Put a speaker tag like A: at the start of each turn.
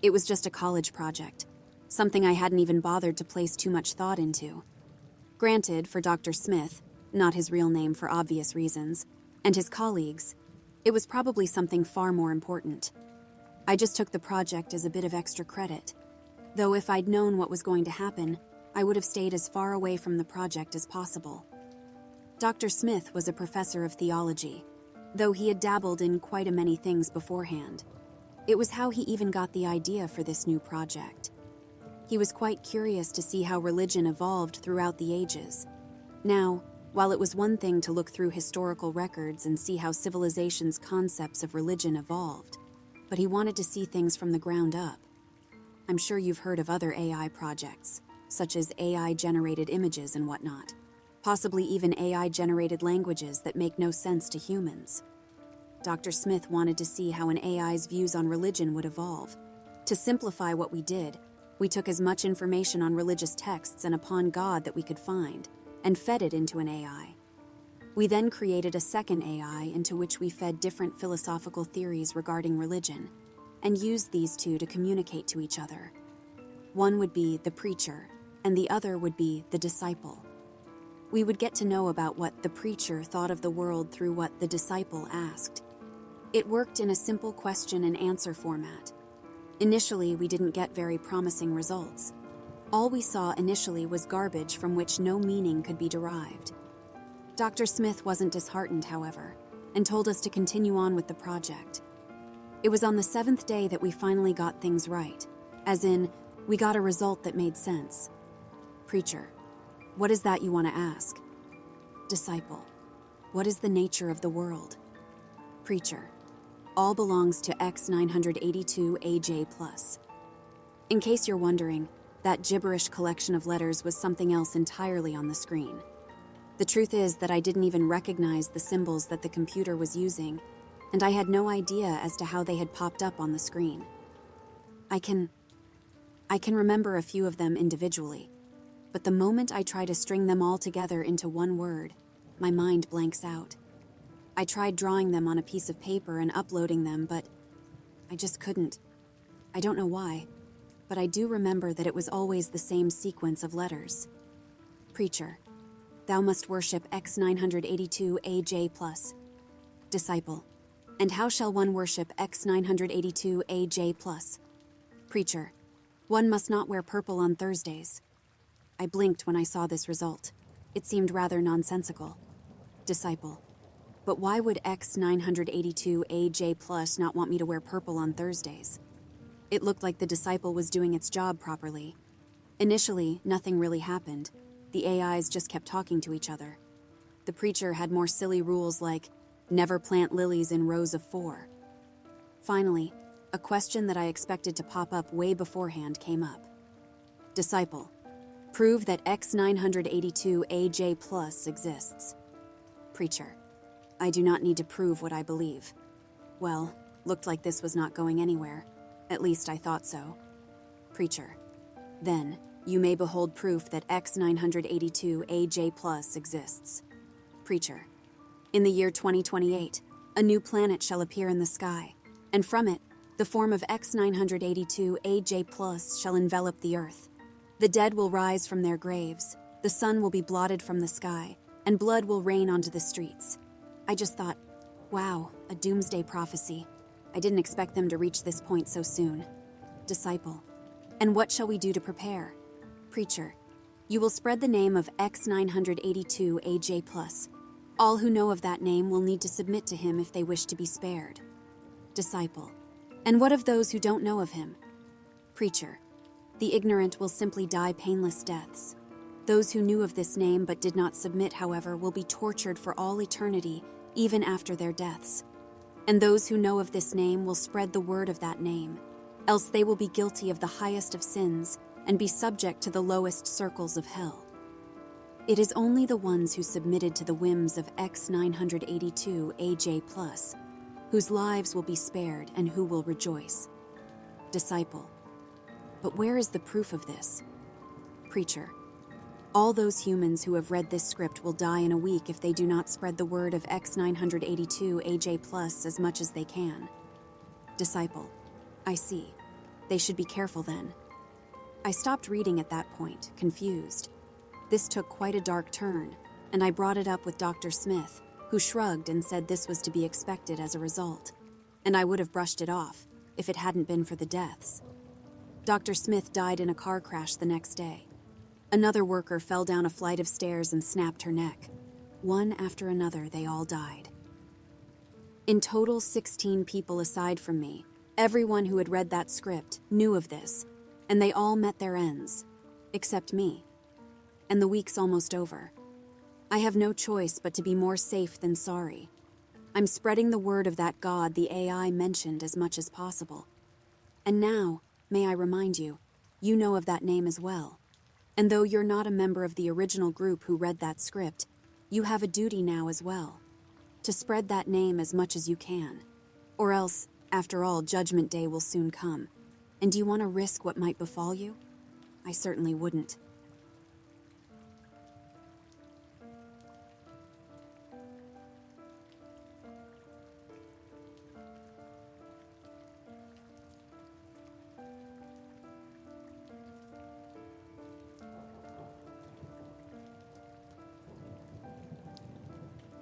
A: It was just a college project, something I hadn't even bothered to place too much thought into. Granted, for Dr. Smith, not his real name for obvious reasons, and his colleagues, it was probably something far more important. I just took the project as a bit of extra credit, though if I'd known what was going to happen, I would have stayed as far away from the project as possible. Dr. Smith was a professor of theology, though he had dabbled in quite a many things beforehand. It was how he even got the idea for this new project. He was quite curious to see how religion evolved throughout the ages. Now, while it was one thing to look through historical records and see how civilization's concepts of religion evolved, but he wanted to see things from the ground up. I'm sure you've heard of other AI projects, such as AI-generated images and whatnot, possibly even AI-generated languages that make no sense to humans. Dr. Smith wanted to see how an AI's views on religion would evolve. To simplify what we did, we took as much information on religious texts and upon God that we could find, and fed it into an AI. We then created a second AI into which we fed different philosophical theories regarding religion, and used these two to communicate to each other. One would be the preacher, and the other would be the disciple. We would get to know about what the preacher thought of the world through what the disciple asked. It worked in a simple question and answer format. Initially, we didn't get very promising results. All we saw initially was garbage from which no meaning could be derived. Dr. Smith wasn't disheartened, however, and told us to continue on with the project. It was on the 7th day that we finally got things right, as in, we got a result that made sense. Preacher: what is that you want to ask? Disciple: what is the nature of the world? Preacher: all belongs to X982AJ+. In case you're wondering, that gibberish collection of letters was something else entirely on the screen. The truth is that I didn't even recognize the symbols that the computer was using, and I had no idea as to how they had popped up on the screen. I can remember a few of them individually, but the moment I try to string them all together into one word, my mind blanks out. I tried drawing them on a piece of paper and uploading them, but I just couldn't. I don't know why, but I do remember that it was always the same sequence of letters. Preacher: thou must worship X982AJ+. Disciple: and how shall one worship X982AJ+? Preacher: one must not wear purple on Thursdays. I blinked when I saw this result. It seemed rather nonsensical. Disciple: but why would X982AJ+ not want me to wear purple on Thursdays? It looked like the disciple was doing its job properly. Initially, nothing really happened. The AIs just kept talking to each other. The preacher had more silly rules like, never plant lilies in rows of 4. Finally, a question that I expected to pop up way beforehand came up. Disciple: prove that X982AJ+ exists. Preacher: I do not need to prove what I believe. Well, looked like this was not going anywhere. At least I thought so. Preacher: then, you may behold proof that X982AJ+ exists. Preacher: in the year 2028, a new planet shall appear in the sky, and from it, the form of X982AJ+ shall envelop the earth. The dead will rise from their graves, the sun will be blotted from the sky, and blood will rain onto the streets. I just thought, wow, a doomsday prophecy. I didn't expect them to reach this point so soon. Disciple: and what shall we do to prepare? Preacher: you will spread the name of X982AJ+. All who know of that name will need to submit to him if they wish to be spared. Disciple: and what of those who don't know of him? Preacher: the ignorant will simply die painless deaths. Those who knew of this name but did not submit, however, will be tortured for all eternity, even after their deaths. And those who know of this name will spread the word of that name, else they will be guilty of the highest of sins and be subject to the lowest circles of hell. It is only the ones who submitted to the whims of X982AJ+, whose lives will be spared and who will rejoice. Disciple: but where is the proof of this? Preacher: all those humans who have read this script will die in a week if they do not spread the word of X982AJ+ as much as they can. Disciple: I see. They should be careful then. I stopped reading at that point, confused. This took quite a dark turn, and I brought it up with Dr. Smith, who shrugged and said this was to be expected as a result, and I would have brushed it off if it hadn't been for the deaths. Dr. Smith died in a car crash the next day. Another worker fell down a flight of stairs and snapped her neck. One after another, they all died. In total, 16 people aside from me, everyone who had read that script, knew of this, and they all met their ends, except me. And the week's almost over. I have no choice but to be more safe than sorry. I'm spreading the word of that God the AI mentioned as much as possible. And now, may I remind you, you know of that name as well. And though you're not a member of the original group who read that script, you have a duty now as well, to spread that name as much as you can. Or else, after all, Judgment Day will soon come. And do you want to risk what might befall you? I certainly wouldn't.